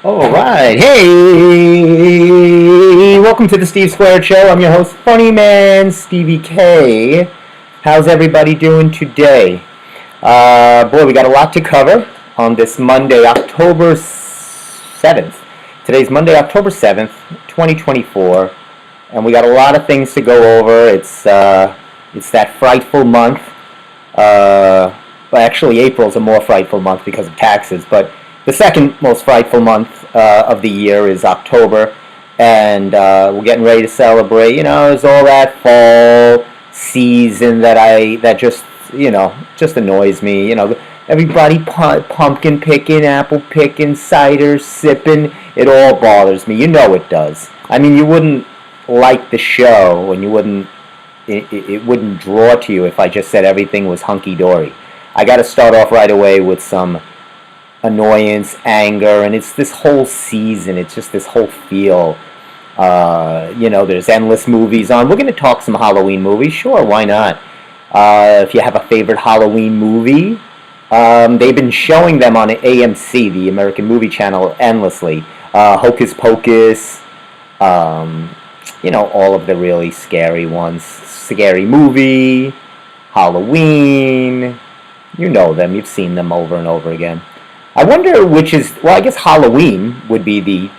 All right. Hey, welcome to the Steve Squared Show. I'm your host, Funny Man Stevie K. How's everybody doing today? Boy, we got a lot to cover on this Monday, October 7th. Today's Monday, October 7th, 2024, and we got a lot of things to go over. It's that frightful month. Well, actually, April's a more frightful month because of taxes, but the second most frightful month of the year is October, and we're getting ready to celebrate. There's all that fall season that just annoys me. Everybody pumpkin picking, apple picking, cider sipping. It all bothers me. It does. I mean, you wouldn't like the show, and it wouldn't draw to you if I just said everything was hunky dory. I got to start off right away with some annoyance, anger, and it's this whole season. It's just this whole feel. There's endless movies on. We're going to talk some Halloween movies. Sure, why not? If you have a favorite Halloween movie, they've been showing them on AMC, the American Movie Channel, endlessly. Hocus Pocus, all of the really scary ones. Scary Movie, Halloween. You know them. You've seen them over and over again. I wonder which is, I guess Halloween would be the,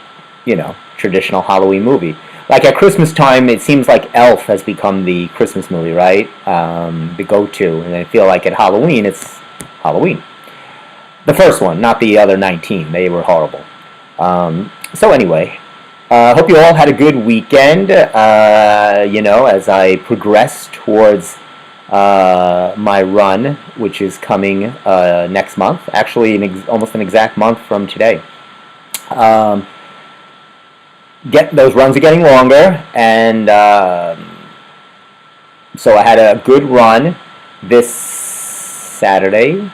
traditional Halloween movie. Like at Christmas time, it seems like Elf has become the Christmas movie, right? The go-to. And I feel like at Halloween, it's Halloween. The first one, not the other 19. They were horrible. So anyway, hope you all had a good weekend, as I progress towards my run, which is coming next month. Actually, almost an exact month from today. Those runs are getting longer, and so I had a good run this Saturday.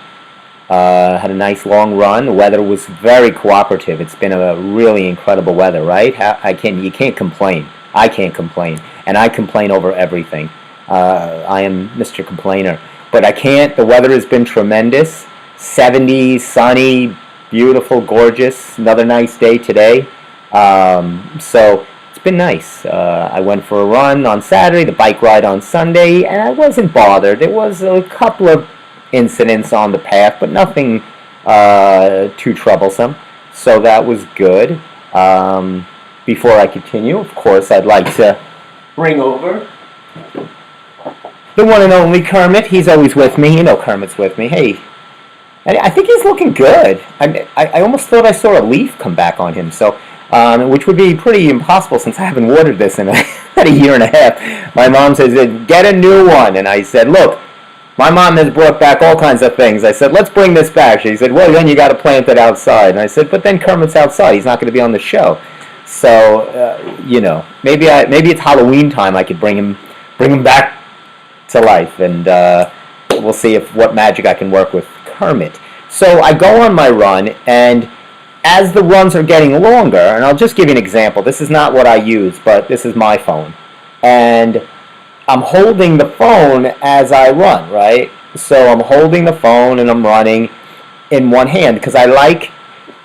Had a nice long run. The weather was very cooperative. It's been a really incredible weather, right? You can't complain. I can't complain, and I complain over everything. I am Mr. Complainer. But I can't. The weather has been tremendous. 70, sunny, beautiful, gorgeous. Another nice day today. So it's been nice. I went for a run on Saturday, the bike ride on Sunday, and I wasn't bothered. There was a couple of incidents on the path, but nothing too troublesome. So that was good. Before I continue, of course, I'd like to bring over the one and only Kermit. He's always with me. Kermit's with me. Hey, I think he's looking good. I almost thought I saw a leaf come back on him, so which would be pretty impossible since I haven't watered this in about a year and a half. My mom says, get a new one. And I said, look, my mom has brought back all kinds of things. I said, let's bring this back. She said, well, then you got to plant it outside. And I said, but then Kermit's outside. He's not going to be on the show. So, maybe it's Halloween time. I could bring him back to life, and we'll see what magic I can work with Kermit. So I go on my run, and as the runs are getting longer, and I'll just give you an example. This is not what I use, but this is my phone. And I'm holding the phone as I run, right? So I'm holding the phone and I'm running in one hand because I like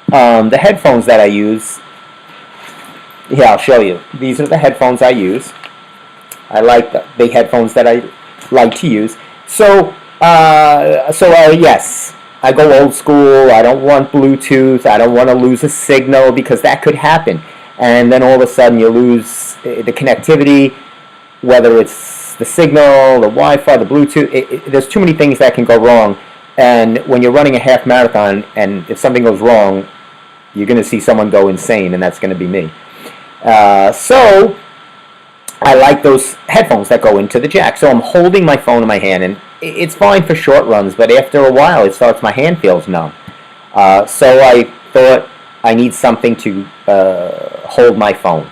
the headphones that I use. Yeah, I'll show you. These are the headphones I use. I like the headphones that I like to use. So yes, I go old school. I don't want Bluetooth. I don't want to lose a signal because that could happen. And then all of a sudden you lose the connectivity, whether it's the signal, the Wi-Fi, the Bluetooth. There's too many things that can go wrong. And when you're running a half marathon and if something goes wrong, you're going to see someone go insane, and that's going to be me. So I like those headphones that go into the jack. So I'm holding my phone in my hand, and it's fine for short runs, but after a while, my hand feels numb. So I thought I need something to hold my phone.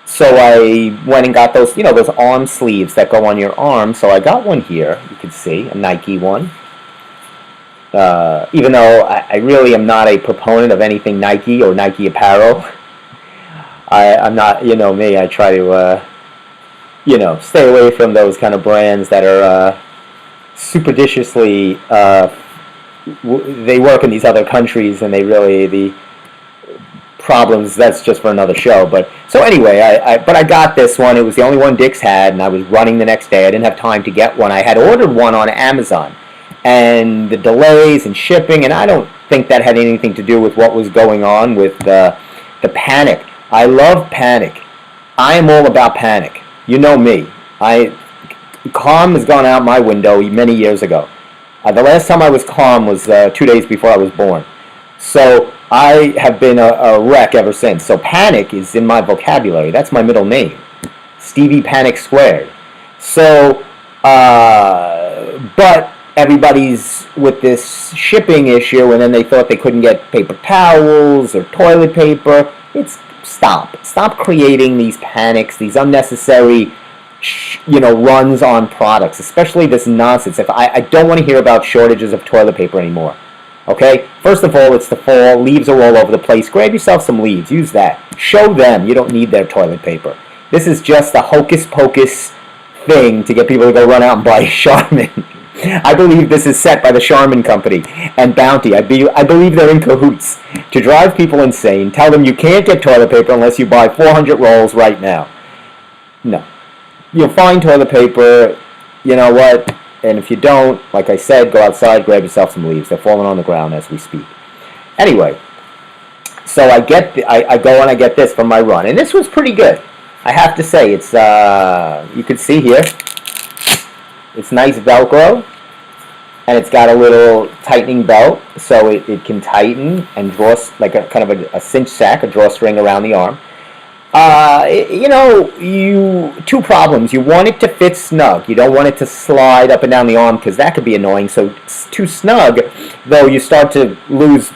So I went and got those arm sleeves that go on your arm. So I got one here. You can see a Nike one. Even though I really am not a proponent of anything Nike or Nike apparel. I'm not, me, I try to, stay away from those kind of brands that are superstitiously, they work in these other countries and they really, problems, that's just for another show. But so anyway, I got this one. It was the only one Dick's had, and I was running the next day. I didn't have time to get one. I had ordered one on Amazon, and the delays and shipping, and I don't think that had anything to do with what was going on with the panic. I love panic. I am all about panic. You know me. Calm has gone out my window many years ago. The last time I was calm was 2 days before I was born. So I have been a wreck ever since. So panic is in my vocabulary. That's my middle name. Stevie Panic Squared. So, but everybody's with this shipping issue, and then they thought they couldn't get paper towels or toilet paper. Stop creating these panics, these unnecessary runs on products, especially this nonsense. I don't want to hear about shortages of toilet paper anymore. Okay? First of all, it's the fall. Leaves are all over the place. Grab yourself some leaves. Use that. Show them you don't need their toilet paper. This is just a hocus-pocus thing to get people to go run out and buy Charmin. I believe this is set by the Charmin Company and Bounty. I believe they're in cahoots to drive people insane. Tell them you can't get toilet paper unless you buy 400 rolls right now. No. You'll find toilet paper, you know what, and if you don't, like I said, go outside, grab yourself some leaves. They're falling on the ground as we speak. Anyway, so I go and I get this from my run, and this was pretty good. I have to say, it's, you can see here, it's nice Velcro, and it's got a little tightening belt, so it can tighten and draw like a kind of a cinch sack, a drawstring around the arm. Two problems. You want it to fit snug. You don't want it to slide up and down the arm because that could be annoying. So too snug, though, you start to lose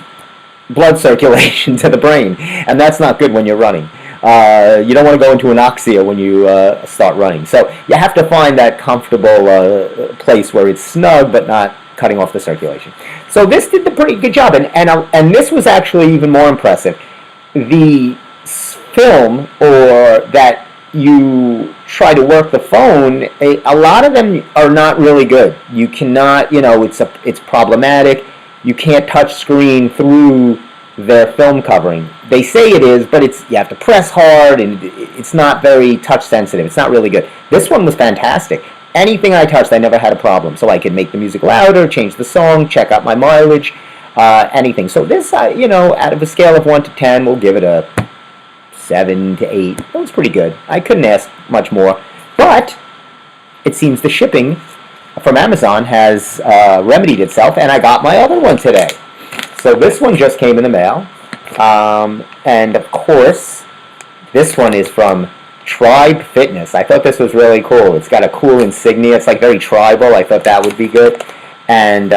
blood circulation to the brain, and that's not good when you're running. You don't want to go into anoxia when you start running. So you have to find that comfortable place where it's snug but not cutting off the circulation. So this did the pretty good job, and this was actually even more impressive. The film or that you try to work the phone, a lot of them are not really good. You cannot, it's problematic. You can't touch screen through their film covering. They say it is, but you have to press hard, and it's not very touch sensitive. It's not really good. This one was fantastic. Anything I touched, I never had a problem. So I could make the music louder, change the song, check out my mileage, anything. So this, out of a scale of 1 to 10, we'll give it a 7 to 8. That was pretty good. I couldn't ask much more. But it seems the shipping from Amazon has remedied itself, and I got my other one today. So this one just came in the mail. And of course, this one is from Tribe Fitness. I thought this was really cool. It's got a cool insignia. It's like very tribal. I thought that would be good. And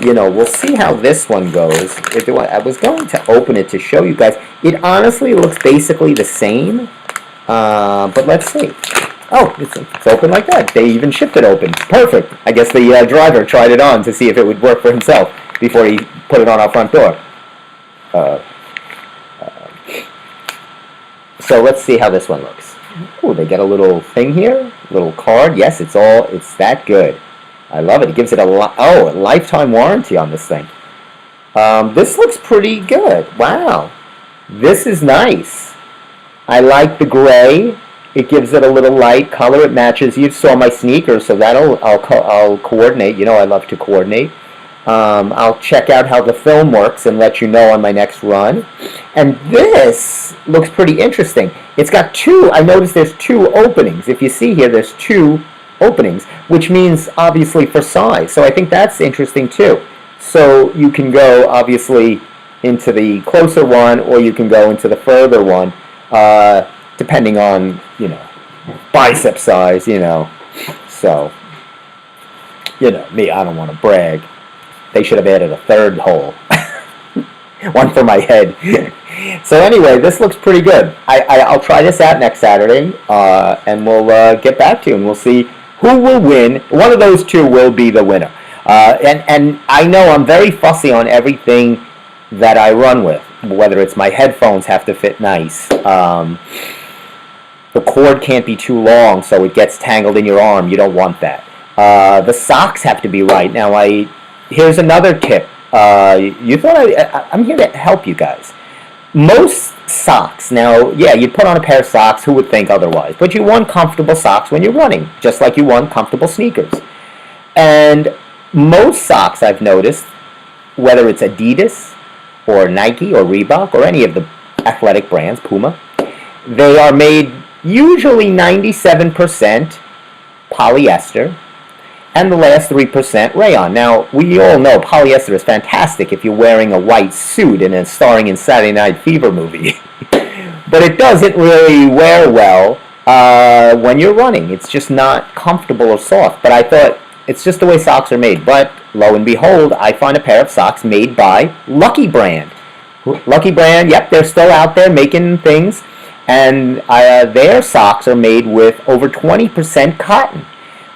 we'll see how this one goes. I was going to open it to show you guys. It honestly looks basically the same, but let's see. Oh, it's open like that. They even shipped it open. Perfect. I guess the driver tried it on to see if it would work for himself before he put it on our front door. So let's see how this one looks. Oh, they get a little thing here, little card. Yes, it's that good. I love it. It gives it a lifetime warranty on this thing. This looks pretty good. Wow. This is nice. I like the gray. It gives it a little light color. It matches. You saw my sneakers, so I'll coordinate. I love to coordinate. I'll check out how the film works and let you know on my next run. And this looks pretty interesting. It's got I noticed there's 2 openings. If you see here, there's 2 openings, which means obviously for size. So I think that's interesting too. So you can go obviously into the closer one, or you can go into the further one, depending on, bicep size, So, me, I don't want to brag. They should have added a 3rd hole. One for my head. So anyway, this looks pretty good. I'll try this out next Saturday, and we'll get back to you, and we'll see who will win. One of those 2 will be the winner. And I know I'm very fussy on everything that I run with, whether it's my headphones have to fit nice. The cord can't be too long, so it gets tangled in your arm. You don't want that. The socks have to be right. Now, here's another tip. You thought I'm here to help you guys. most socks, now, yeah, you put on a pair of socks, who would think otherwise? But you want comfortable socks when you're running, just like you want comfortable sneakers. And most socks, I've noticed, whether it's Adidas or Nike or Reebok or any of the athletic brands, Puma, they are made usually 97% polyester and the last 3% rayon. Now, we all know polyester is fantastic if you're wearing a white suit and it's starring in Saturday Night Fever movie. But it doesn't really wear well when you're running. It's just not comfortable or soft. But I thought, it's just the way socks are made. But lo and behold, I find a pair of socks made by Lucky Brand. Lucky Brand, yep, they're still out there making things. And their socks are made with over 20% cotton.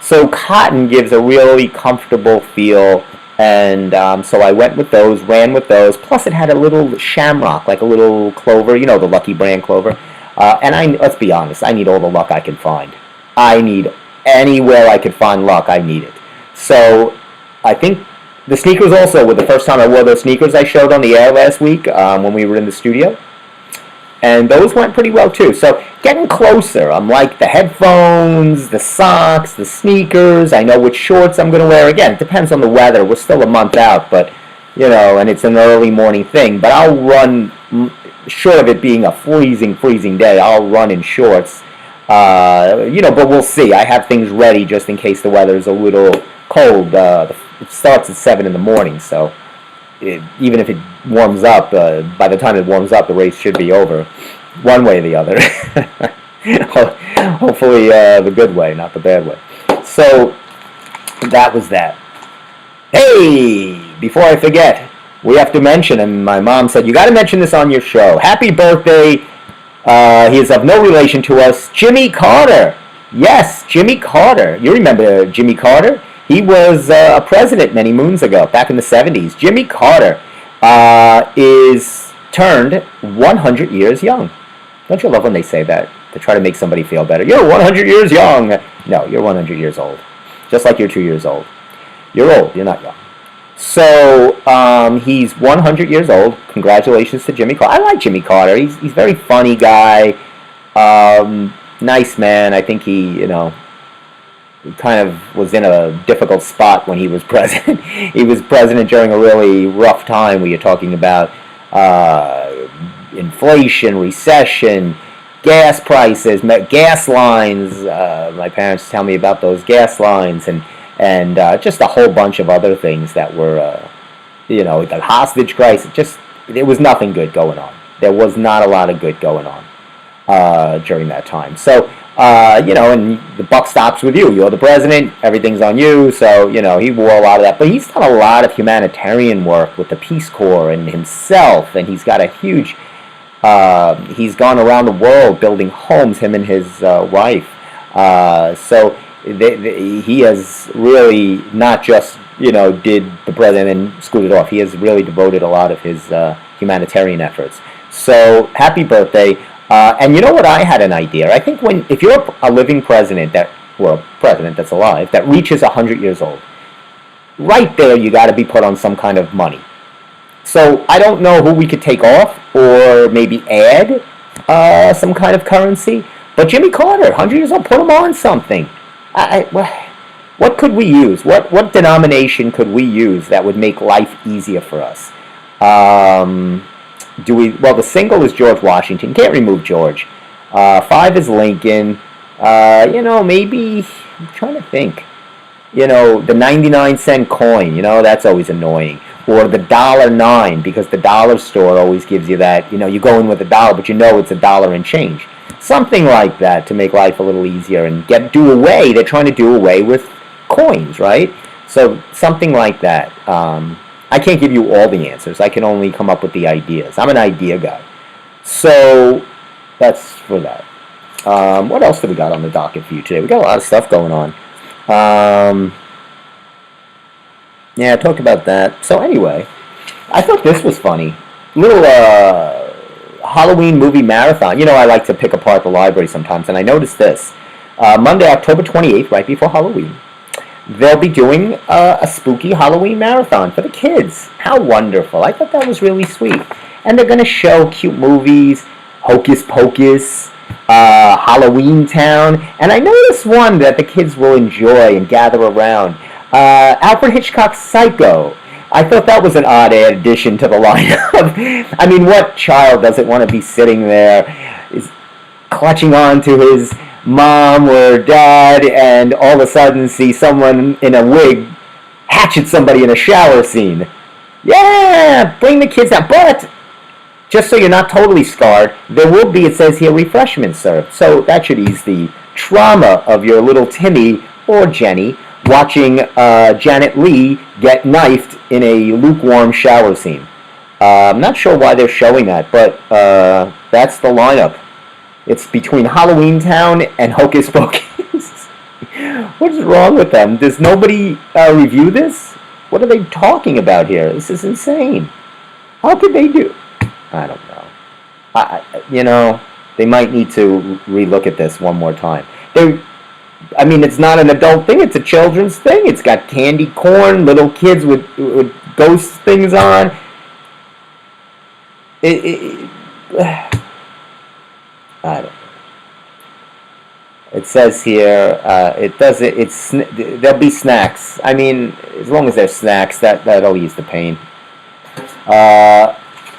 So cotton gives a really comfortable feel. And so I went with those, ran with those. Plus it had a little shamrock, like a little clover, you know, the Lucky Brand clover. And let's be honest, I need all the luck I can find. I need anywhere I could find luck, I need it. So I think the sneakers also were the first time I wore those sneakers I showed on the air last week when we were in the studio. And those went pretty well too. So getting closer, I'm like the headphones, the socks, the sneakers. I know which shorts I'm going to wear. Again, it depends on the weather. We're still a month out, but, you know, and it's an early morning thing. But I'll run, short of it being a freezing day, I'll run in shorts. You know, but we'll see. I have things ready just in case the weather is a little cold. It starts at 7 in the morning, so even if it warms up, by the time it warms up, the race should be over, one way or the other. Hopefully the good way, not the bad way. So that was that. Hey, before I forget, we have to mention, and my mom said, you got to mention this on your show. Happy birthday. He is of no relation to us. Jimmy Carter. Yes, Jimmy Carter. You remember Jimmy Carter? He was a president many moons ago, back in the 70s. Jimmy Carter is turned 100 years young. Don't you love when they say that? To try to make somebody feel better. You're 100 years young. No, you're 100 years old. Just like you're 2 years old. You're old. You're not young. So he's 100 years old. Congratulations to Jimmy Carter. I like Jimmy Carter. He's a very funny guy. Nice man. I think he kind of was in a difficult spot when he was president. He was president during a really rough time. We are talking about inflation, recession, gas prices, gas lines. My parents tell me about those gas lines and just a whole bunch of other things that were, the hostage crisis. There was nothing good going on. There was not a lot of good going on during that time. So, and the buck stops with you. You're the president. Everything's on you. So, he wore a lot of that. But he's done a lot of humanitarian work with the Peace Corps and himself. And he's got a huge... he's gone around the world building homes, him and his wife. So he has really not just, did the president and screwed it off. He has really devoted a lot of his humanitarian efforts. So happy birthday. And you know what? I had an idea. I think if you're a living president president that's alive, that reaches 100 years old, right there you got to be put on some kind of money. So I don't know who we could take off or maybe add some kind of currency. But Jimmy Carter, 100 years old, put him on something. What could we use? What denomination could we use that would make life easier for us? Well, the single is George Washington. Can't remove George. 5 is Lincoln. Maybe, I'm trying to think. The 99-cent coin, that's always annoying. Or the $1.09, because the dollar store always gives you that, you go in with $1, but it's $1 and change. Something like that to make life a little easier and they're trying to do away with coins, right? So something like that. I can't give you all the answers. I can only come up with the ideas. I'm an idea guy. So that's for that. What else do we got on the docket for you today? We got a lot of stuff going on. Yeah, I talked about that. So anyway, I thought this was funny. Little Halloween movie marathon. I like to pick apart the library sometimes, and I noticed this. Monday, October 28th, right before Halloween, they'll be doing a spooky Halloween marathon for the kids. How wonderful. I thought that was really sweet. and they're going to show cute movies, Hocus Pocus, Halloween Town, and I noticed one that the kids will enjoy and gather around. Alfred Hitchcock's Psycho. I thought that was an odd addition to the lineup. I mean, what child doesn't want to be sitting there, is clutching on to his mom or dad, and all of a sudden see someone in a wig hatchet somebody in a shower scene? Yeah, bring the kids out, but just so you're not totally scarred, there will be, it says here, refreshments served. So that should ease the trauma of your little Timmy or Jenny watching Janet Leigh get knifed in a lukewarm shower scene. I'm not sure why they're showing that, but that's the lineup. It's between Halloween Town and Hocus Pocus. What is wrong with them? Does nobody review this? What are they talking about here? This is insane. How could they do? I don't know. They might need to relook at this one more time. It's not an adult thing. It's a children's thing. It's got candy corn, little kids with ghost things on. I don't know. It says here, there'll be snacks. I mean, as long as there's snacks, that'll ease the pain.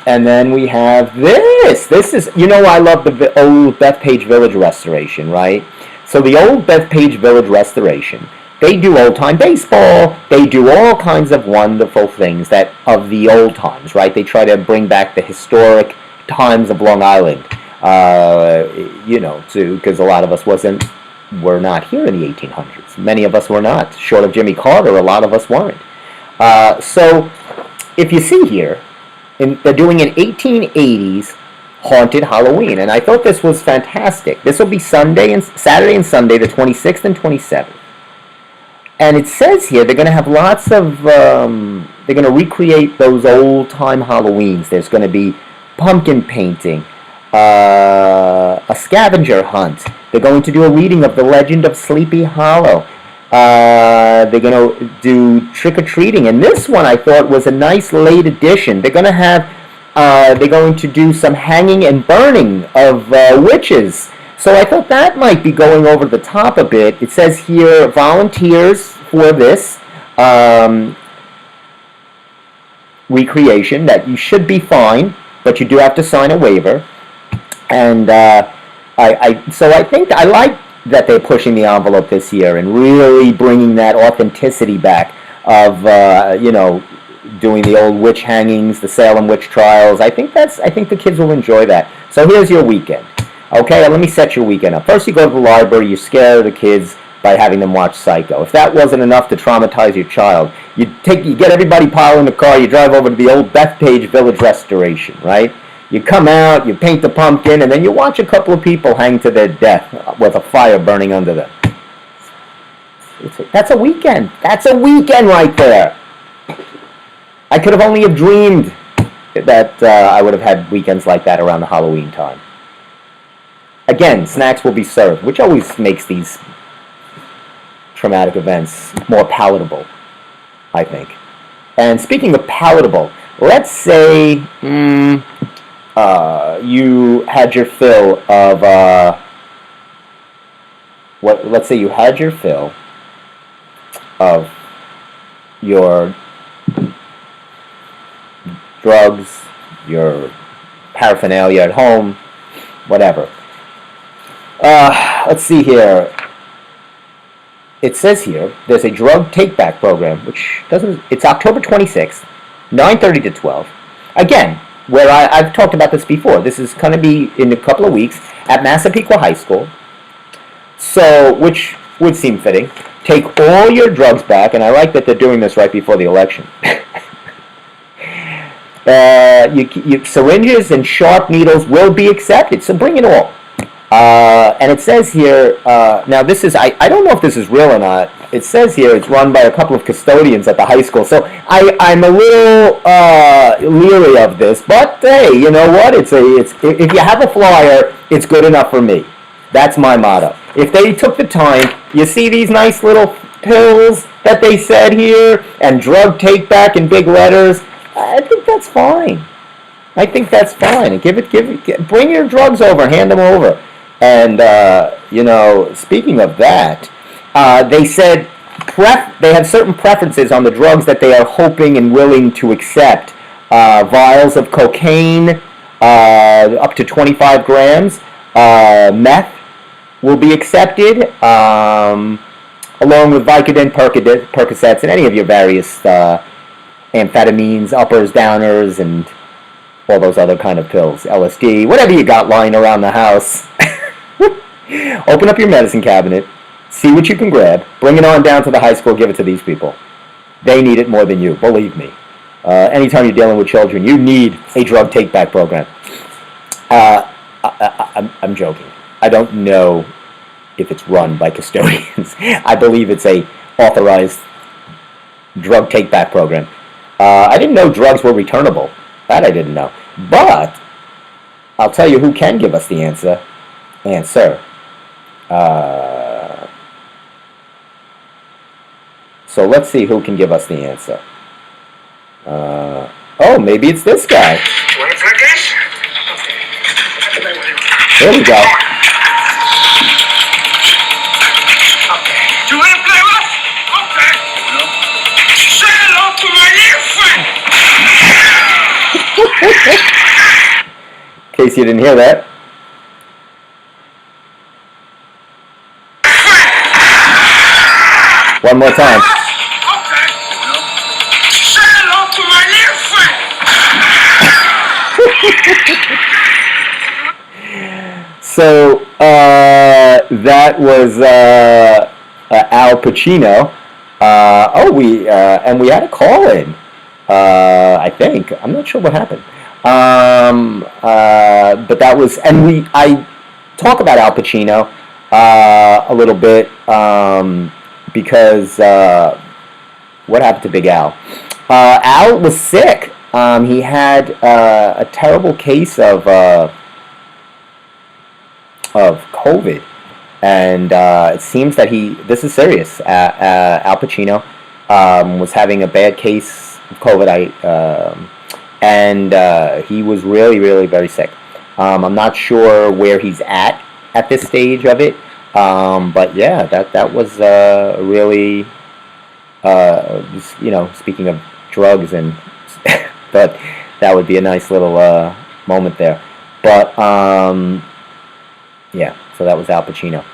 And then we have this. This is, I love the old Bethpage Village restoration, right? So the old Bethpage Village restoration, they do old-time baseball. They do all kinds of wonderful things of the old times, right? They try to bring back the historic times of Long Island, because a lot of us were not here in the 1800s. Many of us were not. Short of Jimmy Carter, a lot of us weren't. So if you see here, they're doing an 1880s haunted Halloween, and I thought this was fantastic. This will be Saturday and Sunday, the 26th and 27th. And it says here they're going to have lots of, they're going to recreate those old-time Halloweens. There's going to be pumpkin painting, a scavenger hunt. They're going to do a reading of The Legend of Sleepy Hollow. They're going to do trick-or-treating. And this one I thought was a nice late addition. They're going to do some hanging and burning of witches. So I thought that might be going over the top a bit. It says here, volunteers for this recreation, that you should be fine, but you do have to sign a waiver. And so I think I like that they're pushing the envelope this year and really bringing that authenticity back of, doing the old witch hangings, the Salem witch trials. I think the kids will enjoy that. So here's your weekend. Okay, let me set your weekend up. First, you go to the library, you scare the kids by having them watch Psycho. If that wasn't enough to traumatize your child, you get everybody piled in the car, you drive over to the old Bethpage Village restoration, right? You come out, you paint the pumpkin, and then you watch a couple of people hang to their death with a fire burning under them. That's a weekend. That's a weekend right there. I could have only have dreamed that I would have had weekends like that around the Halloween time. Again, snacks will be served, which always makes these traumatic events more palatable, I think. And speaking of palatable, let's say you had your fill of let's say you had your fill of your drugs, your paraphernalia at home, whatever. Let's see here. It says here there's a drug take-back program, which it's October 26th, 9:30 to 12. Again, where I've talked about this before. This is going to be in a couple of weeks at Massapequa High School. So, which would seem fitting. Take all your drugs back, and I like that they're doing this right before the election. Syringes and sharp needles will be accepted, so bring it all. And it says here, now this is, I don't know if this is real or not. It says here it's run by a couple of custodians at the high school, so I'm a little leery of this, but hey, you know what? If you have a flyer, it's good enough for me. That's my motto. If they took the time, you see these nice little pills that they said here, and drug take back in big letters, I think that's fine. I think that's fine. Bring your drugs over, hand them over. And, speaking of that, they said they have certain preferences on the drugs that they are hoping and willing to accept. Vials of cocaine, up to 25 grams. Meth will be accepted, along with Vicodin, Percocets, and any of your various amphetamines, uppers, downers, and all those other kind of pills, LSD, whatever you got lying around the house. Open up your medicine cabinet, see what you can grab, bring it on down to the high school, give it to these people. They need it more than you, believe me. Anytime you're dealing with children, you need a drug take-back program. I'm joking. I don't know if it's run by custodians. I believe it's a authorized drug take-back program. I didn't know drugs were returnable. That I didn't know. But I'll tell you who can give us the answer. So let's see who can give us the answer. Maybe it's this guy. Here we go. You want to play with? Okay. Say hello to my new friend. In case you didn't hear that. One more time. Okay. Say hello to my new friend. So that was Al Pacino. We had a call in. I think I'm not sure what happened. But that was, and I talk about Al Pacino a little bit because what happened to Big Al? Al was sick. He had a terrible case of COVID, and it seems that this is serious. Al Pacino was having a bad case of COVID. And he was really, really very sick. I'm not sure where he's at this stage of it, but yeah, that was really, speaking of drugs, and but that would be a nice little moment there. But yeah, so that was Al Pacino.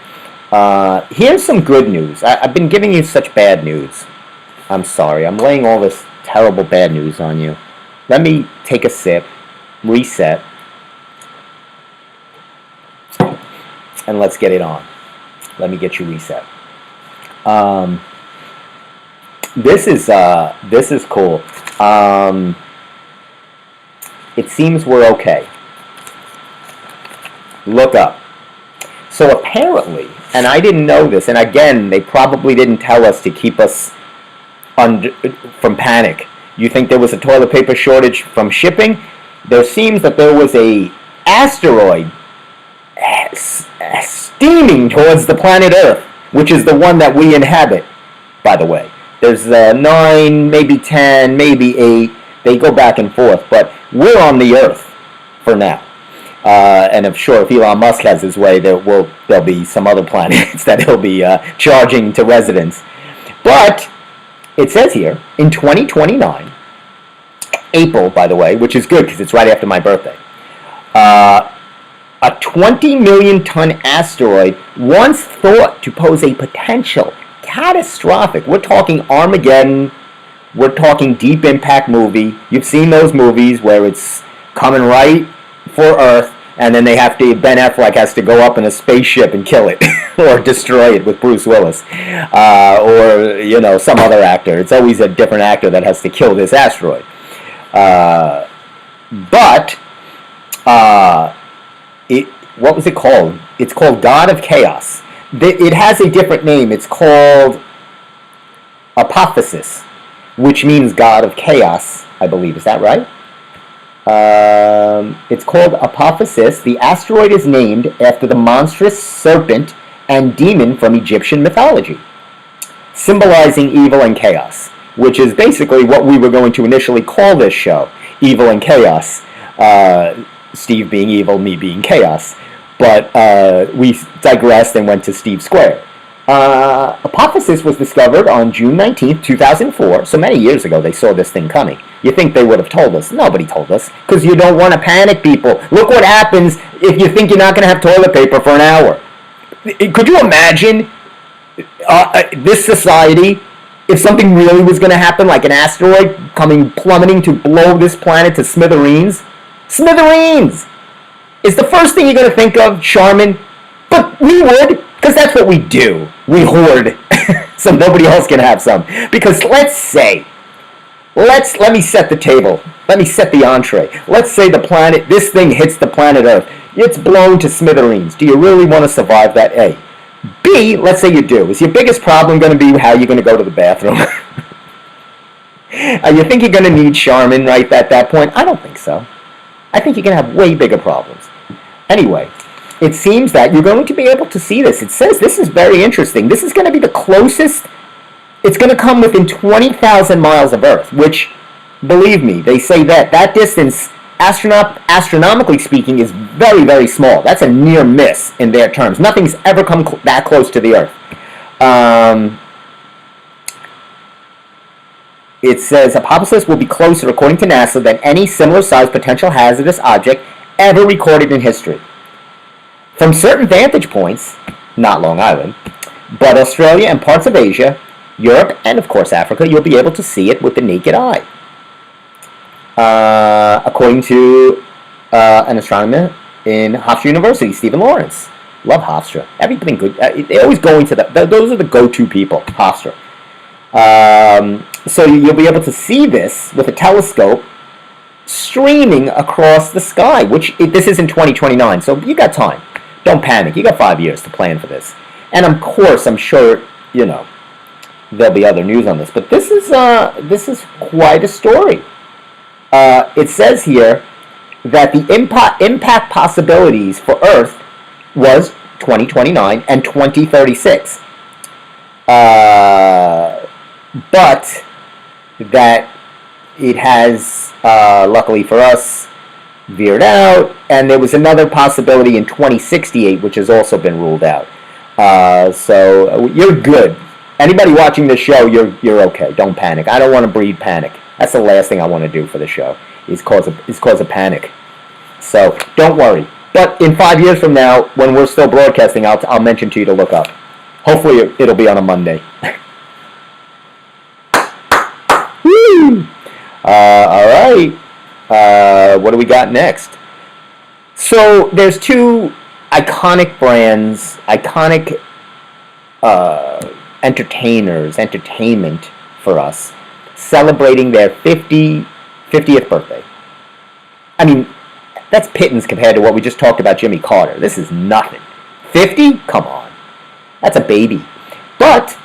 Here's some good news. I've been giving you such bad news. I'm sorry. I'm laying all this terrible bad news on you. Let me take a sip, reset, and let's get it on. Let me get you reset. This is cool. It seems we're okay. Look up. So apparently, and I didn't know this, and again, they probably didn't tell us to keep us from panic. You think there was a toilet paper shortage from shipping? There seems that there was a asteroid steaming towards the planet Earth, which is the one that we inhabit, by the way. There's 9, maybe 10, maybe 8. They go back and forth, but we're on the Earth for now. And I'm sure if Elon Musk has his way, there'll be some other planets that he'll be charging to residents. But it says here, in 2029, April, by the way, which is good because it's right after my birthday, a 20 million ton asteroid once thought to pose a potential catastrophic, we're talking Armageddon, we're talking Deep Impact movie. You've seen those movies where it's coming right for Earth, and then Ben Affleck has to go up in a spaceship and kill it or destroy it with Bruce Willis, or some other actor. It's always a different actor that has to kill this asteroid. What was it called? It's called God of Chaos. It has a different name. It's called Apophysis, which means God of Chaos, I believe. Is that right? It's called Apophysis. The asteroid is named after the monstrous serpent and demon from Egyptian mythology, symbolizing evil and chaos, which is basically what we were going to initially call this show, Evil and Chaos. Steve being evil, me being chaos. But we digressed and went to Steve Square. Apophysis was discovered on June 19th, 2004, so many years ago they saw this thing coming. You think they would have told us. Nobody told us, because you don't want to panic people. Look what happens if you think you're not going to have toilet paper for an hour. Could you imagine this society if something really was going to happen, like an asteroid coming plummeting to blow this planet to smithereens? Smithereens! Is the first thing you're going to think of Charmin? But we would, because that's what we do. We hoard, so nobody else can have some. Because let me set the table. Let me set the entree. Let's say this thing hits the planet Earth. It's blown to smithereens. Do you really want to survive that? A. B, let's say you do. Is your biggest problem going to be how you're going to go to the bathroom? You think you're going to need Charmin right at that point? I don't think so. I think you're going to have way bigger problems. Anyway, it seems that you're going to be able to see this. It says this is very interesting. This is going to be the closest. It's going to come within 20,000 miles of Earth, which, believe me, they say that distance, astronomically speaking, is very, very small. That's a near miss in their terms. Nothing's ever come that close to the Earth. It says Apophysis will be closer, according to NASA, than any similar-sized potential hazardous object ever recorded in history. From certain vantage points, not Long Island, but Australia and parts of Asia, Europe, and of course Africa, you'll be able to see it with the naked eye. According to an astronomer in Hofstra University, Stephen Lawrence. Love Hofstra. Everything good. They always go into those are the go-to people, Hofstra. So you'll be able to see this with a telescope streaming across the sky, this is in 2029, so you got time. Don't panic. You got 5 years to plan for this. And of course, I'm sure, there'll be other news on this, but this is quite a story. It says here that the impact possibilities for Earth was 2029 and 2036. But that it has, luckily for us, veered out, and there was another possibility in 2068, which has also been ruled out. So you're good. Anybody watching this show, you're okay. Don't panic. I don't want to breed panic. That's the last thing I want to do for the show, is cause a panic. So don't worry. But in 5 years from now, when we're still broadcasting, I'll mention to you to look up. Hopefully it'll be on a Monday. Woo! All right. What do we got next? So there's two iconic brands, iconic entertainment for us, celebrating their 50th birthday. I mean, that's pittance compared to what we just talked about Jimmy Carter. This is nothing. 50? Come on. That's a baby. But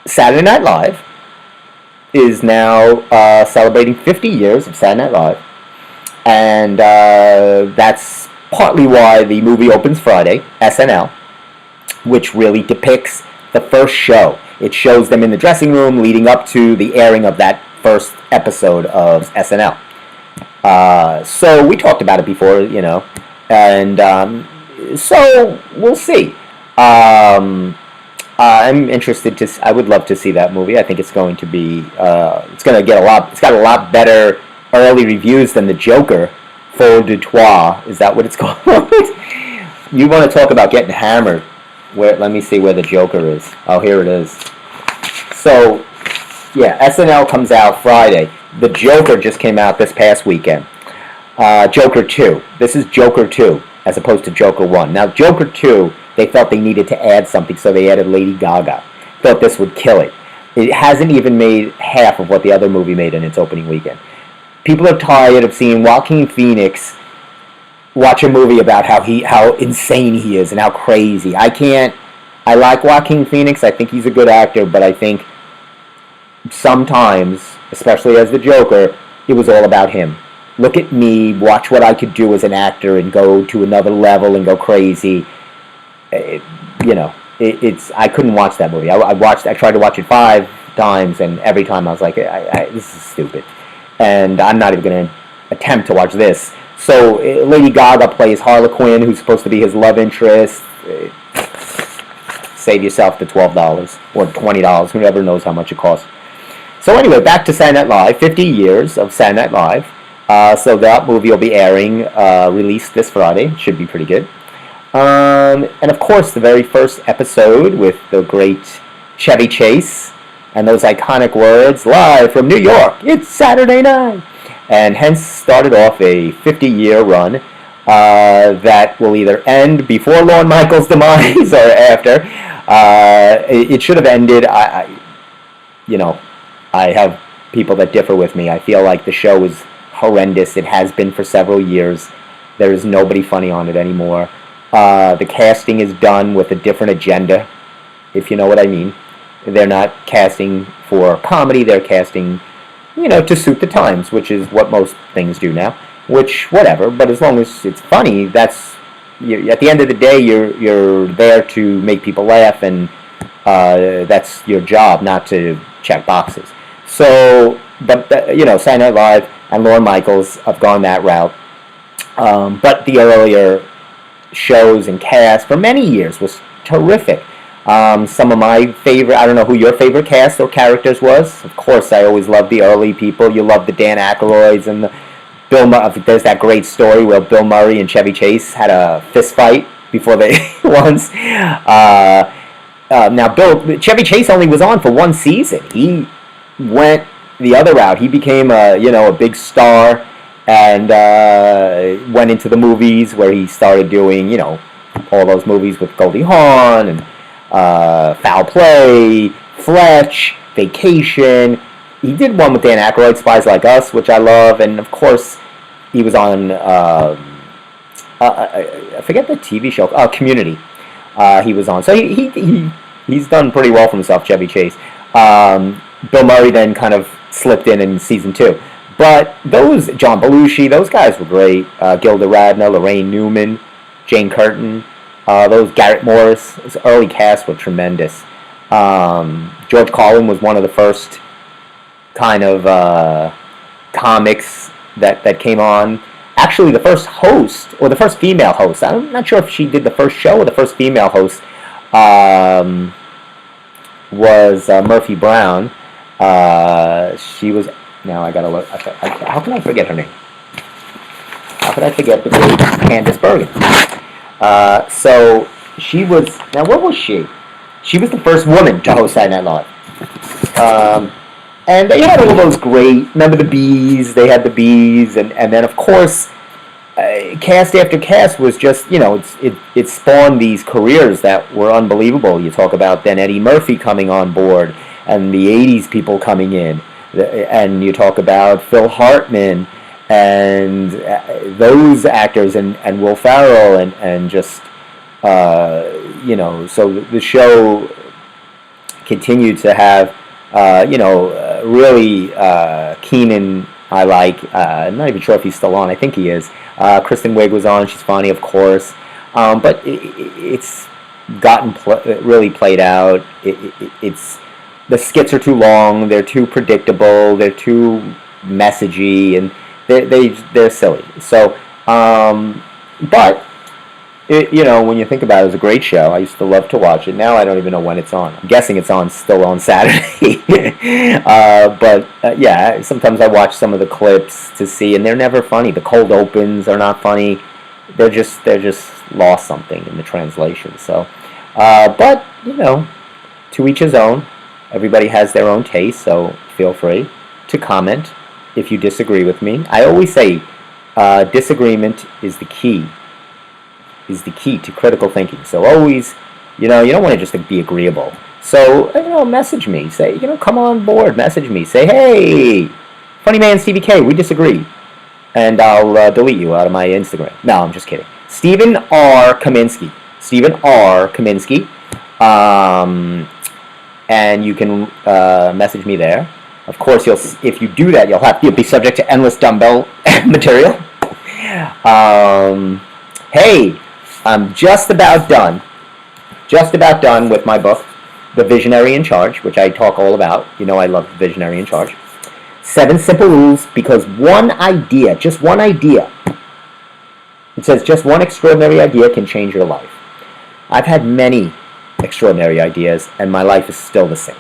Saturday Night Live is now celebrating 50 years of Saturday Night Live. And that's partly why the movie opens Friday, SNL, which really depicts the first show. It shows them in the dressing room leading up to the airing of that first episode of SNL. So we talked about it before, and so we'll see. I'm interested I would love to see that movie. I think it's going to be, it's got a lot better early reviews than The Joker, Faux de Trois. Is that what it's called? You want to talk about getting hammered. Let me see where The Joker is. Oh, here it is. So, yeah, SNL comes out Friday. The Joker just came out this past weekend. Joker 2. This is Joker 2, as opposed to Joker 1. Now, Joker 2, they felt they needed to add something, so they added Lady Gaga. Thought this would kill it. It hasn't even made half of what the other movie made in its opening weekend. People are tired of seeing Joaquin Phoenix watch a movie about how insane he is and how crazy. I like Joaquin Phoenix. I think he's a good actor, but I think sometimes, especially as the Joker, it was all about him. Look at me, watch what I could do as an actor and go to another level and go crazy. I couldn't watch that movie. I tried to watch it 5 times, and every time I was like, this is stupid. And I'm not even going to attempt to watch this. So Lady Gaga plays Harlequin, who's supposed to be his love interest. Save yourself the $12 or $20, whoever knows how much it costs. So anyway, back to Saturday Night Live. 50 years of Saturday Night Live. So that movie will be airing, released this Friday. Should be pretty good. And of course, the very first episode with the great Chevy Chase and those iconic words, live from New York, it's Saturday night. And hence started off a 50-year run that will either end before Lorne Michaels' demise or after. It should have ended. I have people that differ with me. I feel like the show is horrendous. It has been for several years. There is nobody funny on it anymore. The casting is done with a different agenda, if you know what I mean. They're not casting for comedy. They're casting, to suit the times, which is what most things do now. Which, whatever. But as long as it's funny, at the end of the day, you're there to make people laugh, and that's your job, not to check boxes. So, but Saturday Night Live and Lorne Michaels have gone that route. But the earlier shows and cast for many years was terrific. Some of my favorite, I don't know who your favorite cast or characters was. Of course, I always loved the early people. You love the Dan Aykroyds and the Bill Murray. There's that great story where Bill Murray and Chevy Chase had a fist fight before they once. Now, Chevy Chase only was on for one season. He went the other route. He became a big star and went into the movies where he started doing all those movies with Goldie Hawn and Foul Play, Fletch, Vacation. He did one with Dan Aykroyd, Spies Like Us, which I love, and of course he was on I forget the TV show, Community. He was on, so he's done pretty well for himself, Chevy Chase. Bill Murray then kind of slipped in season 2. But John Belushi, those guys were great. Gilda Radner, Lorraine Newman, Jane Curtin, those Garrett Morris, those early casts were tremendous. George Carlin was one of the first kind of comics that came on. Actually, the first host, or the first female host, I'm not sure if she did the first show or the first female host, was Murphy Brown. She was... Now I gotta look. How can I forget her name? How could I forget the great Candice Bergen? So she was. Now what was she? She was the first woman to host Saturday Night Live. And they had all those great. Remember the Bees? They had the Bees, and then of course, cast after cast was just it spawned these careers that were unbelievable. You talk about then Eddie Murphy coming on board, and the '80s people coming in. And you talk about Phil Hartman and those actors and Will Ferrell and just so the show continued to have really Keenan. I like. I'm not even sure if he's still on. I think he is. Kristen Wiig was on. She's funny, of course, but it's gotten really played out. It's the skits are too long, they're too predictable, they're too messagey, and they're silly. So, but when you think about it, it was a great show. I used to love to watch it. Now I don't even know when it's on. I'm guessing it's still on Saturday. Yeah, sometimes I watch some of the clips to see, and they're never funny. The cold opens are not funny. They're just lost something in the translation. So, but to each his own. Everybody has their own taste, so feel free to comment if you disagree with me. I always say disagreement is the key to critical thinking. So always, you don't want to just be agreeable. So, message me. Say, come on board. Message me. Say, hey, Funny Man Stevie K, we disagree. And I'll delete you out of my Instagram. No, I'm just kidding. Stephen R. Kaminsky. Stephen R. Kaminsky. And you can message me there. Of course, if you do that, you'll be subject to endless dumbbell material. Hey, I'm just about done with my book, The Visionary in Charge, which I talk all about. I love The Visionary in Charge. 7 simple rules, because one idea, just one idea, It says, just one extraordinary idea can change your life. I've had many extraordinary ideas, and my life is still the same.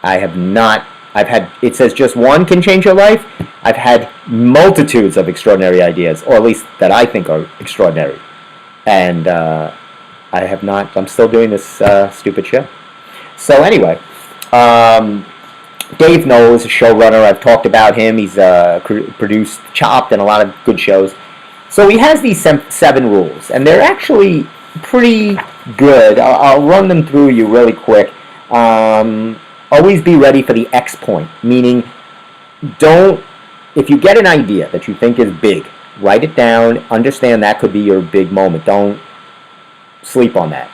It says just one can change your life. I've had multitudes of extraordinary ideas, or at least that I think are extraordinary. And I'm still doing this stupid show. So anyway, Dave Knoll is a showrunner. I've talked about him. He's produced Chopped and a lot of good shows. So he has these 7 rules, and they're actually pretty good. I'll run them through you really quick. Always be ready for the X point, meaning if you get an idea that you think is big, write it down, understand that could be your big moment. Don't sleep on that.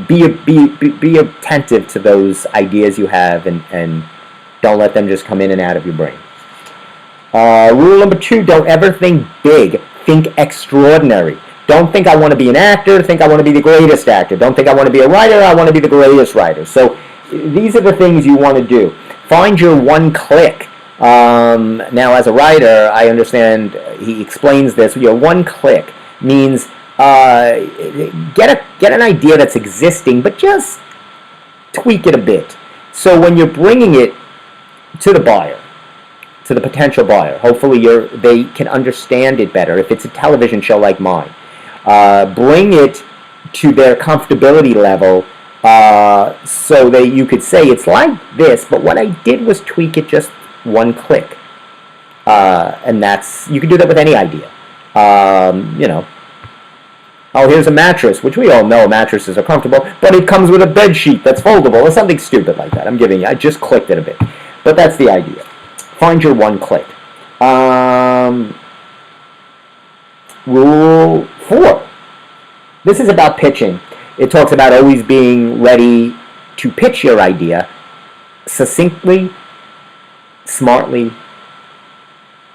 Be attentive to those ideas you have, and don't let them just come in and out of your brain. Rule number 2, don't ever think big, think extraordinary. Don't think I want to be an actor, think I want to be the greatest actor. Don't think I want to be a writer, I want to be the greatest writer. So these are the things you want to do. Find your one click. Now, as a writer, I understand, he explains this. Your one click means get an idea that's existing, but just tweak it a bit. So when you're bringing it to the buyer, to the potential buyer, hopefully they can understand it better. If it's a television show like mine, bring it to their comfortability level, so that you could say it's like this, but what I did was tweak it just one click. And you can do that with any idea. Oh, here's a mattress, which we all know mattresses are comfortable, but it comes with a bed sheet that's foldable, or something stupid like that. I just clicked it a bit. But that's the idea. Find your one click. Rule 4. This is about pitching. It talks about always being ready to pitch your idea succinctly, smartly,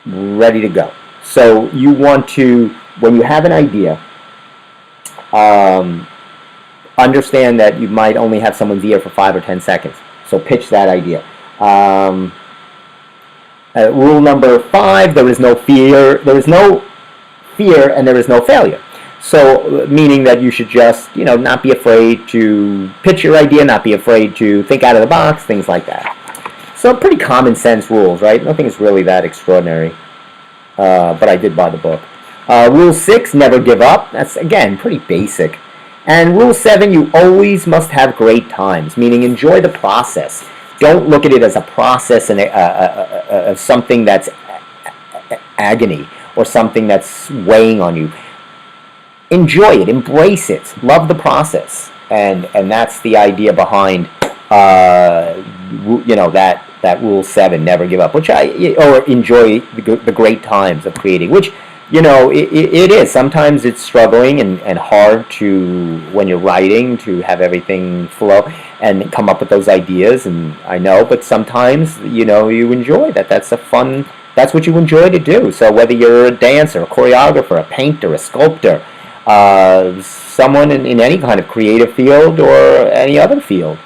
ready to go. So you want to, when you have an idea, understand that you might only have someone's ear for 5 or 10 seconds. So pitch that idea. Rule number 5, there is no fear. There is no fear and there is no failure. So, meaning that you should just, not be afraid to pitch your idea, not be afraid to think out of the box, things like that. So, pretty common sense rules, right? Nothing is really that extraordinary. But I did buy the book. Rule 6, never give up. That's, again, pretty basic. And Rule 7, you always must have great times, meaning enjoy the process. Don't look at it as a process and of something that's agony or something that's weighing on you. Enjoy it, embrace it, love the process, and that's the idea behind that Rule 7, never give up, or enjoy the great times of creating, which it is. Sometimes it's struggling and hard to, when you're writing, to have everything flow and come up with those ideas, and I know, but sometimes you enjoy that. That's what you enjoy to do. So whether you're a dancer, a choreographer, a painter, a sculptor, someone in any kind of creative field or any other field,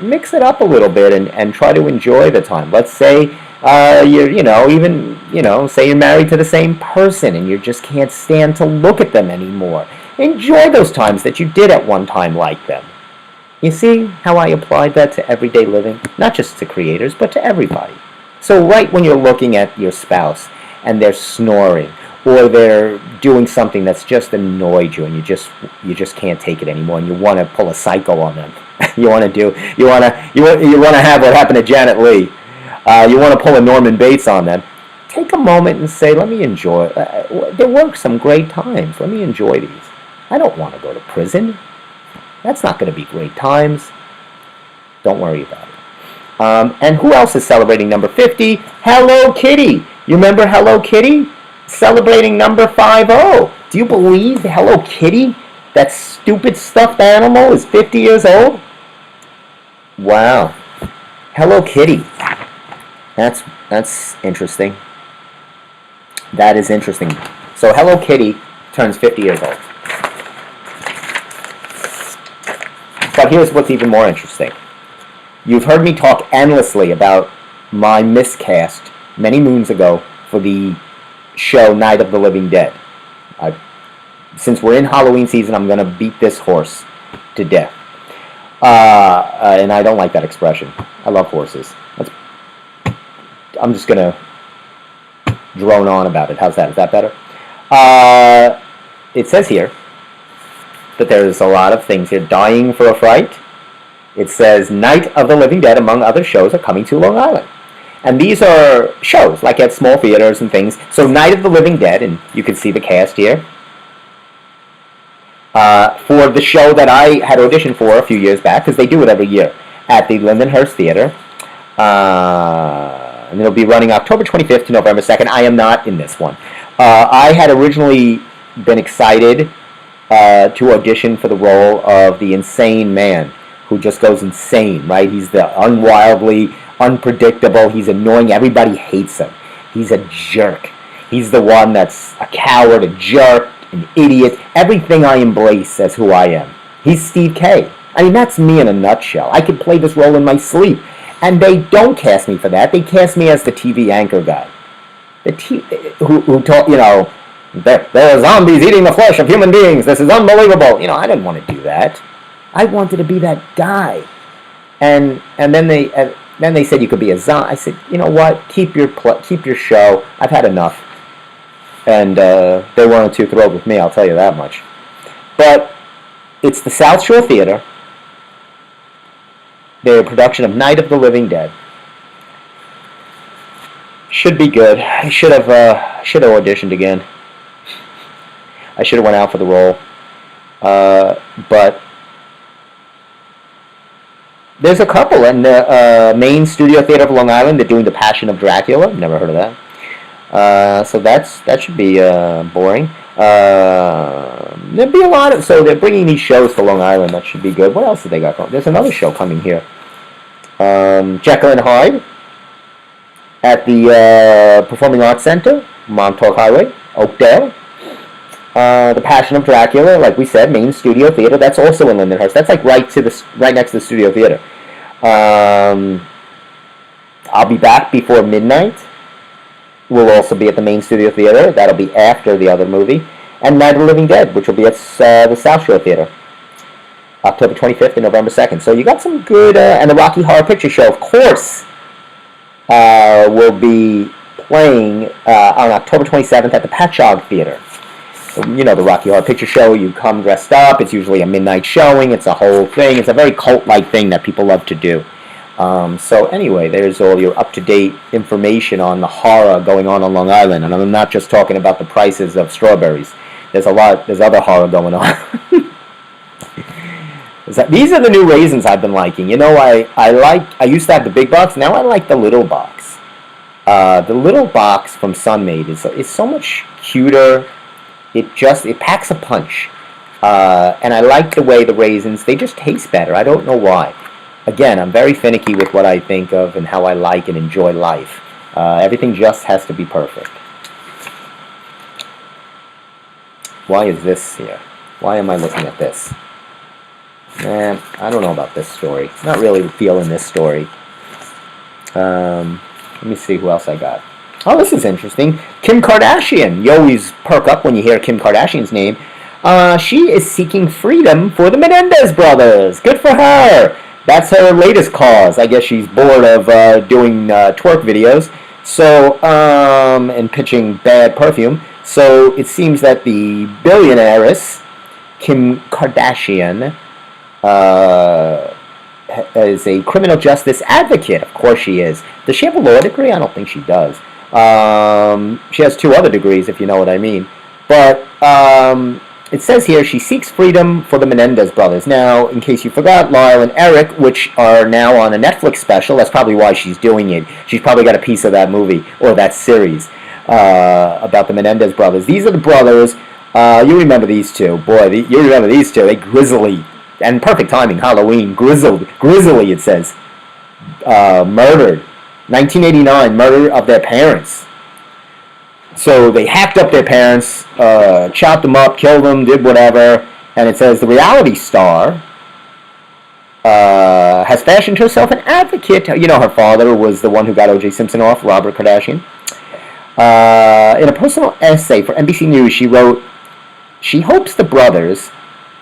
mix it up a little bit and try to enjoy the time. Let's say say you're married to the same person and you just can't stand to look at them anymore. Enjoy those times that you did at one time like them. You see how I applied that to everyday living? Not just to creators, but to everybody. So right when you're looking at your spouse and they're snoring, or they're doing something that's just annoyed you and you just can't take it anymore, and you want to pull a psycho on them. you want to have what happened to Janet Leigh. You want to pull a Norman Bates on them. Take a moment and say, let me enjoy. There were some great times. Let me enjoy these. I don't want to go to prison. That's not going to be great times. Don't worry about it. And who else is celebrating number 50? Hello Kitty. You remember Hello Kitty? Celebrating number 50. Do you believe Hello Kitty, that stupid stuffed animal, is 50 years old? Wow. Hello Kitty. That's interesting. That is interesting. So Hello Kitty turns 50 years old. But here's what's even more interesting. You've heard me talk endlessly about my miscast many moons ago for the show Night of the Living Dead. Since we're in Halloween season, I'm going to beat this horse to death. And I don't like that expression. I love horses. I'm just going to drone on about it. How's that? Is that better? It says here that there's a lot of things here. Dying for a Fright. It says Night of the Living Dead, among other shows, are coming to Long Island. And these are shows, like at small theaters and things. So Night of the Living Dead, and you can see the cast here. For the show that I had auditioned for a few years back, because they do it every year, at the Lindenhurst Theater. And it'll be running October 25th to November 2nd. I am not in this one. I had originally been excited to audition for the role of the insane man who just goes insane, right? He's the unwildly unpredictable. He's annoying. Everybody hates him. He's a jerk. He's the one that's a coward, a jerk, an idiot. Everything I embrace as who I am. He's Steve K. I mean, that's me in a nutshell. I could play this role in my sleep. And they don't cast me for that. They cast me as the TV anchor guy. Who told, there are zombies eating the flesh of human beings. This is unbelievable. I didn't want to do that. I wanted to be that guy. And then they said you could be a zombie. I said, you know what? Keep your show. I've had enough. And they weren't too thrilled with me, I'll tell you that much. But it's the South Shore Theater. Their production of Night of the Living Dead. Should be good. I should have auditioned again. I should have went out for the role. But there's a couple in the main studio theater of Long Island. They're doing The Passion of Dracula. Never heard of that. So that should be boring. There'll be a lot of... So they're bringing these shows to Long Island. That should be good. What else have they got going? There's another show coming here. Jekyll and Hyde at the Performing Arts Center, Montauk Highway, Oakdale. The Passion of Dracula, like we said, main studio theater. That's also in Lindenhurst. That's like right next to the studio theater. I'll be back before midnight. Will also be at the main studio theater. That'll be after the other movie. And Night of the Living Dead, which will be at the South Shore Theater. October 25th and November 2nd. So you got some good... and the Rocky Horror Picture Show, of course, will be playing on October 27th at the Patchogue Theater. The Rocky Horror Picture Show, you come dressed up. It's usually a midnight showing. It's a whole thing. It's a very cult-like thing that people love to do. So anyway, there's all your up-to-date information on the horror going on Long Island. And I'm not just talking about the prices of strawberries. There's other horror going on. These are the new raisins I've been liking. I used to have the big box. Now I like the little box. The little box from Sunmade is so much cuter. It packs a punch. And I like the way the raisins, they just taste better. I don't know why. Again, I'm very finicky with what I think of and how I like and enjoy life. Everything just has to be perfect. Why is this here? Why am I looking at this? I don't know about this story. Not really feeling this story. Let me see who else I got. Oh, this is interesting. Kim Kardashian. You always perk up when you hear Kim Kardashian's name. She is seeking freedom for the Menendez brothers. Good for her. That's her latest cause. I guess she's bored of doing twerk videos. So, and pitching bad perfume. So it seems that the billionairess, Kim Kardashian, is a criminal justice advocate. Of course she is. Does she have a law degree? I don't think she does. She has 2 other degrees, if you know what I mean. But it says here she seeks freedom for the Menendez brothers. Now, in case you forgot, Lyle and Eric, which are now on a Netflix special, that's probably why she's doing it. She's probably got a piece of that movie, or that series, about the Menendez brothers. These are the brothers. You remember these two. Boy, you remember these two. They grisly, and perfect timing, Halloween, grisly, it says. Murdered. 1989, murder of their parents. So they hacked up their parents, chopped them up, killed them, did whatever. And it says the reality star has fashioned herself an advocate. Her father was the one who got O.J. Simpson off, Robert Kardashian. In a personal essay for NBC News, she wrote, she hopes the brothers,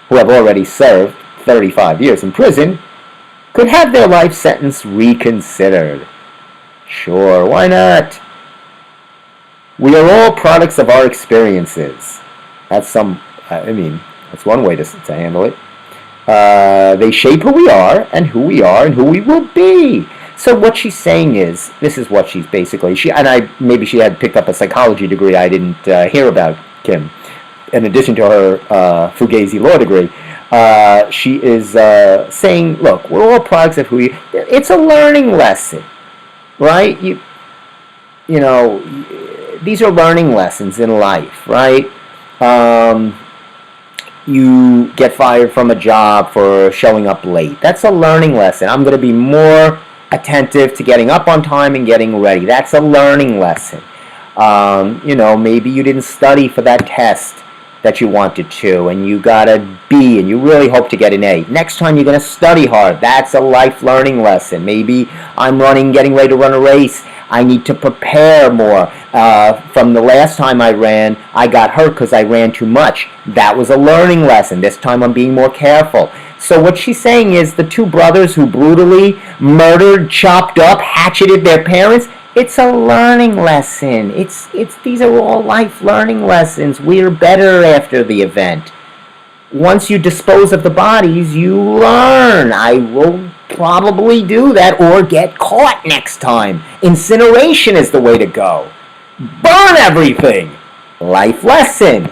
who have already served 35 years in prison, could have their life sentence reconsidered. Sure, why not? We are all products of our experiences. That's that's one way to handle it. They shape who we are and who we will be. So what she's saying is, this is what she's basically, maybe she had picked up a psychology degree I didn't hear about, Kim, in addition to her Fugazi law degree. She is saying, look, we're all products of it's a learning lesson, right? You know, these are learning lessons in life, right? You get fired from a job for showing up late. That's a learning lesson. I'm going to be more attentive to getting up on time and getting ready. That's a learning lesson. Maybe you didn't study for that test that you wanted to, and you got a B, and you really hope to get an A. Next time you're going to study hard. That's a life learning lesson. Maybe I'm getting ready to run a race. I need to prepare more. From the last time I ran, I got hurt because I ran too much. That was a learning lesson. This time I'm being more careful. So what she's saying is the two brothers who brutally murdered, chopped up, hatcheted their parents, it's a learning lesson. These are all life learning lessons. We're better after the event. Once you dispose of the bodies, you learn. I will probably do that or get caught next time. Incineration is the way to go. Burn everything. Life lesson.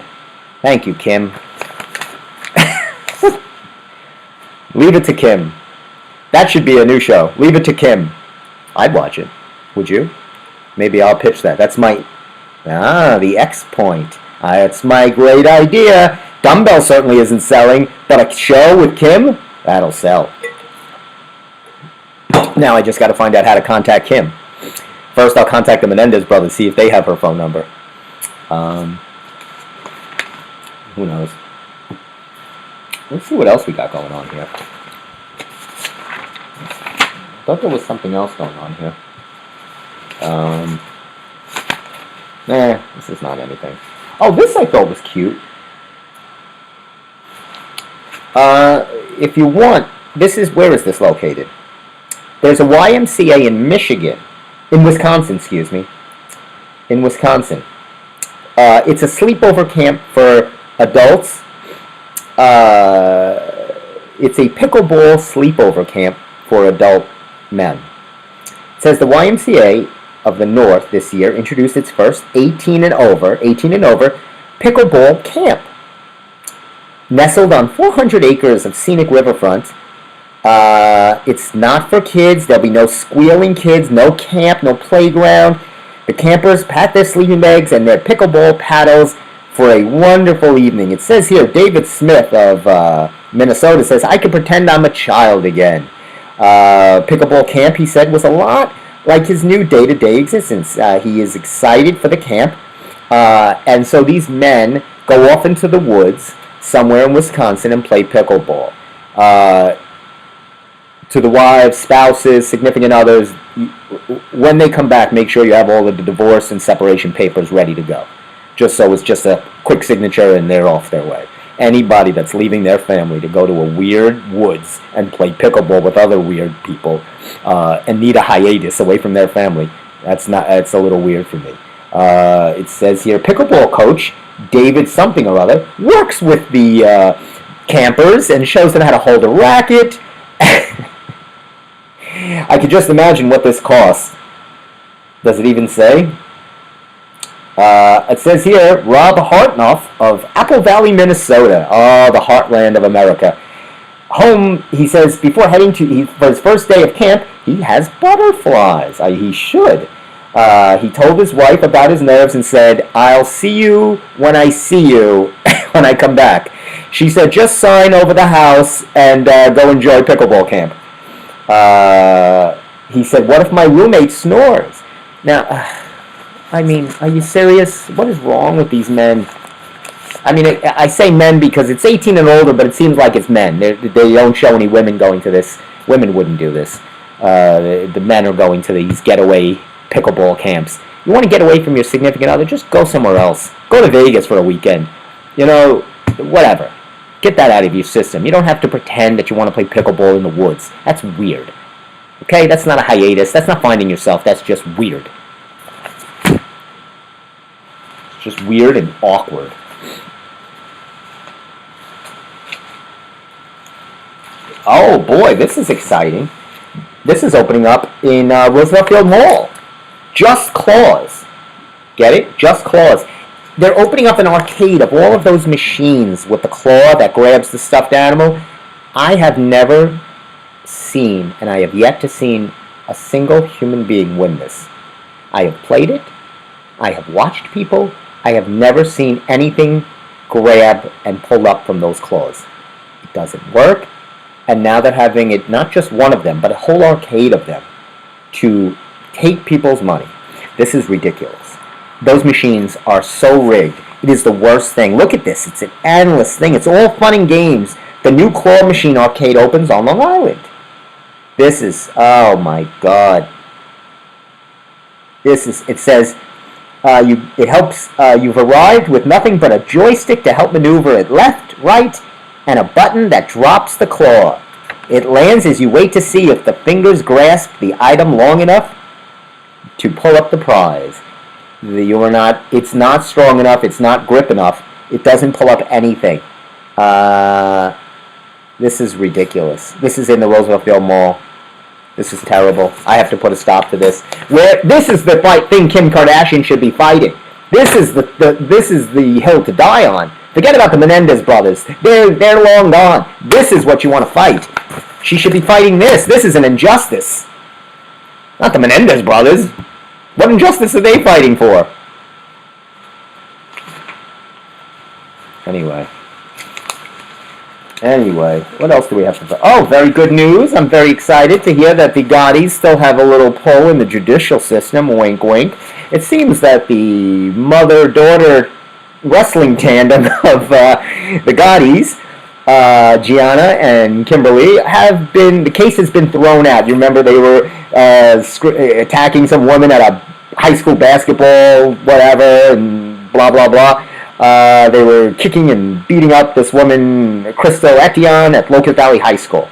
Thank you, Kim. Leave it to Kim. That should be a new show. Leave it to Kim. I'd watch it. Would you? Maybe I'll pitch that. That's the X point. It's my great idea. Dumbbell certainly isn't selling, but a show with Kim, that'll sell. Now I just got to find out how to contact Kim. First, I'll contact the Menendez brothers, see if they have her phone number. Who knows? Let's see what else we got going on here. I thought there was something else going on here. This is not anything. Oh, this I thought was cute. If you want, where is this located? There's a YMCA in Wisconsin, in Wisconsin. It's a sleepover camp for adults. It's a pickleball sleepover camp for adult men. It says the YMCA of the North this year introduced its first 18 and over pickleball camp. Nestled on 400 acres of scenic riverfront, it's not for kids. There'll be no squealing kids, no camp, no playground. The campers pack their sleeping bags and their pickleball paddles for a wonderful evening. It says here, David Smith of Minnesota says, I can pretend I'm a child again. Pickleball camp, he said, was a lot like his new day-to-day existence. He is excited for the camp. And so these men go off into the woods somewhere in Wisconsin and play pickleball. To the wives, spouses, significant others, when they come back, make sure you have all of the divorce and separation papers ready to go. Just so it's just a quick signature and they're off their way. Anybody that's leaving their family to go to a weird woods and play pickleball with other weird people and need a hiatus away from their family, that's a little weird for me. It says here, pickleball coach David something or other works with the campers and shows them how to hold a racket. I could just imagine what this costs. Does it even say? It says here, Rob Hartnoff of Apple Valley, Minnesota. Oh, the heartland of America. Home, he says, before heading for his first day of camp, he has butterflies. He should. He told his wife about his nerves and said, I'll see you when I see you when I come back. She said, just sign over the house and go enjoy pickleball camp. He said, what if my roommate snores? Now, are you serious? What is wrong with these men? I say men because it's 18 and older, but it seems like it's men. They don't show any women going to this. Women wouldn't do this. The men are going to these getaway pickleball camps. You want to get away from your significant other, just go somewhere else. Go to Vegas for a weekend. You know, whatever. Get that out of your system. You don't have to pretend that you want to play pickleball in the woods. That's weird. Okay, that's not a hiatus. That's not finding yourself. That's just weird. It's just weird and awkward. Oh boy, this is exciting. This is opening up in Roosevelt Field Mall. Just Claws. Get it? Just Claws. They're opening up an arcade of all of those machines with the claw that grabs the stuffed animal. I have never seen, and I have yet to see, a single human being win this. I have played it. I have watched people. I have never seen anything grab and pull up from those claws. It doesn't work. And now they're having it, not just one of them, but a whole arcade of them to take people's money. This is ridiculous. Those machines are so rigged. It is the worst thing. Look at this. It's an endless thing. It's all fun and games. The new claw machine arcade opens on Long Island. This is, oh my God. This is, it says, it helps, you've arrived with nothing but a joystick to help maneuver it left, right, and a button that drops the claw. It lands as you wait to see if the fingers grasp the item long enough to pull up the prize. It's not strong enough, it's not grip enough, it doesn't pull up anything. This is ridiculous. This is in the Roosevelt Field Mall. This is terrible. I have to put a stop to this. This is the thing Kim Kardashian should be fighting. This is the hill to die on. Forget about the Menendez brothers. They're long gone. This is what you want to fight. She should be fighting this. This is an injustice. Not the Menendez brothers. What injustice are they fighting for? Anyway, what else do we have to... Oh, very good news. I'm very excited to hear that the Gaudis still have a little pull in the judicial system. Wink, wink. It seems that the mother-daughter wrestling tandem of the Gaudis, Gianna and Kimberly, the case has been thrown out. You remember they were attacking some woman at a high school basketball, whatever, and blah, blah, blah. They were kicking and beating up this woman, Crystal Etienne, at Locust Valley High School.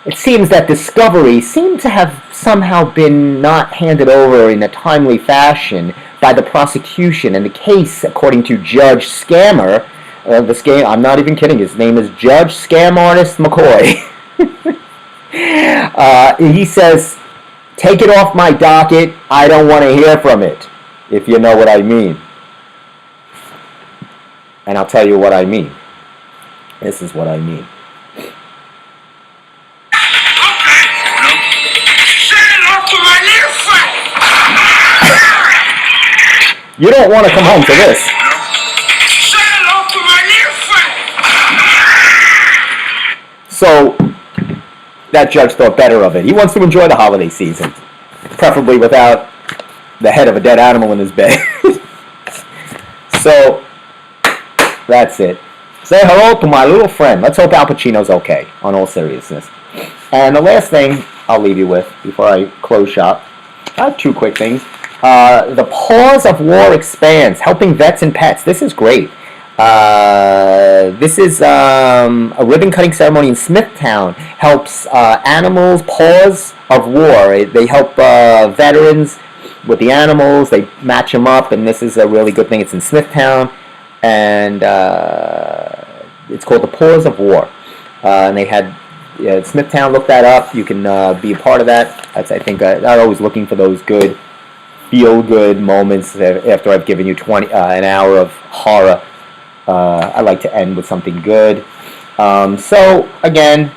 It seems that discovery seemed to have somehow been not handed over in a timely fashion by the prosecution, and the case, according to Judge Scammer, I'm not even kidding, his name is Judge Scam Artist McCoy. He says, take it off my docket, I don't want to hear from it, if you know what I mean. And I'll tell you what I mean. This is what I mean. You don't want to come home to this. So, that judge thought better of it. He wants to enjoy the holiday season. Preferably without the head of a dead animal in his bed. So, that's it. Say hello to my little friend. Let's hope Al Pacino's okay, on all seriousness. And the last thing I'll leave you with before I close shop, I have two quick things. The Paws of War expands, helping vets and pets. This is great. This is a ribbon cutting ceremony in Smithtown. Helps animals, Paws of War. They help veterans with the animals. They match them up, and this is a really good thing. It's in Smithtown, and it's called the Paws of War. And they had Smithtown. Look that up. You can be a part of that. I think I'm always looking for those good, feel-good moments after I've given you an hour of horror. I like to end with something good. So, again,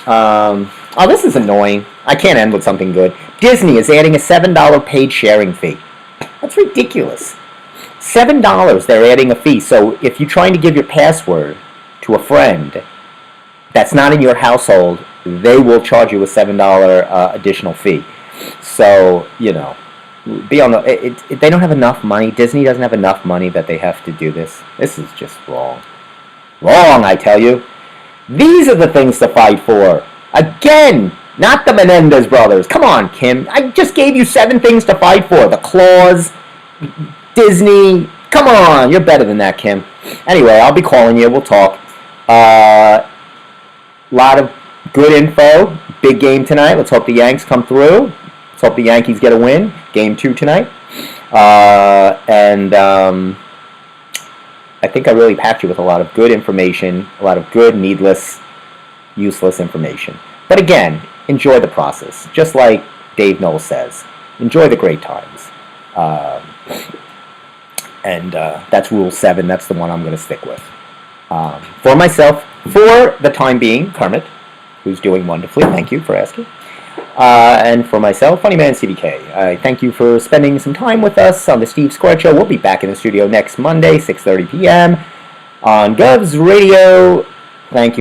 this is annoying. I can't end with something good. Disney is adding a $7 paid sharing fee. That's ridiculous. $7, they're adding a fee. So, if you're trying to give your password to a friend that's not in your household, they will charge you a $7 additional fee. So, be on they don't have enough money. Disney doesn't have enough money that they have to do this. This is just wrong. Wrong, I tell you. These are the things to fight for. Again, Not the Menendez brothers. Come on, Kim. I just gave you 7 things to fight for. The Claws, Disney. Come on, you're better than that, Kim. Anyway, I'll be calling you. We'll talk. Lot of good info. Big game tonight. Let's hope the Yanks come through. Let's hope the Yankees get a win. Game 2 tonight. I think I really packed you with a lot of good information, a lot of good, needless, useless information. But again, enjoy the process. Just like Dave Knoll says, enjoy the great times. That's Rule 7. That's the one I'm going to stick with. For myself, for the time being, Kermit, who's doing wonderfully. Thank you for asking. And for myself, Funnyman CDK. I thank you for spending some time with us on the Steve Squared Show. We'll be back in the studio next Monday, 6:30 p.m. on Govs Radio. Thank you.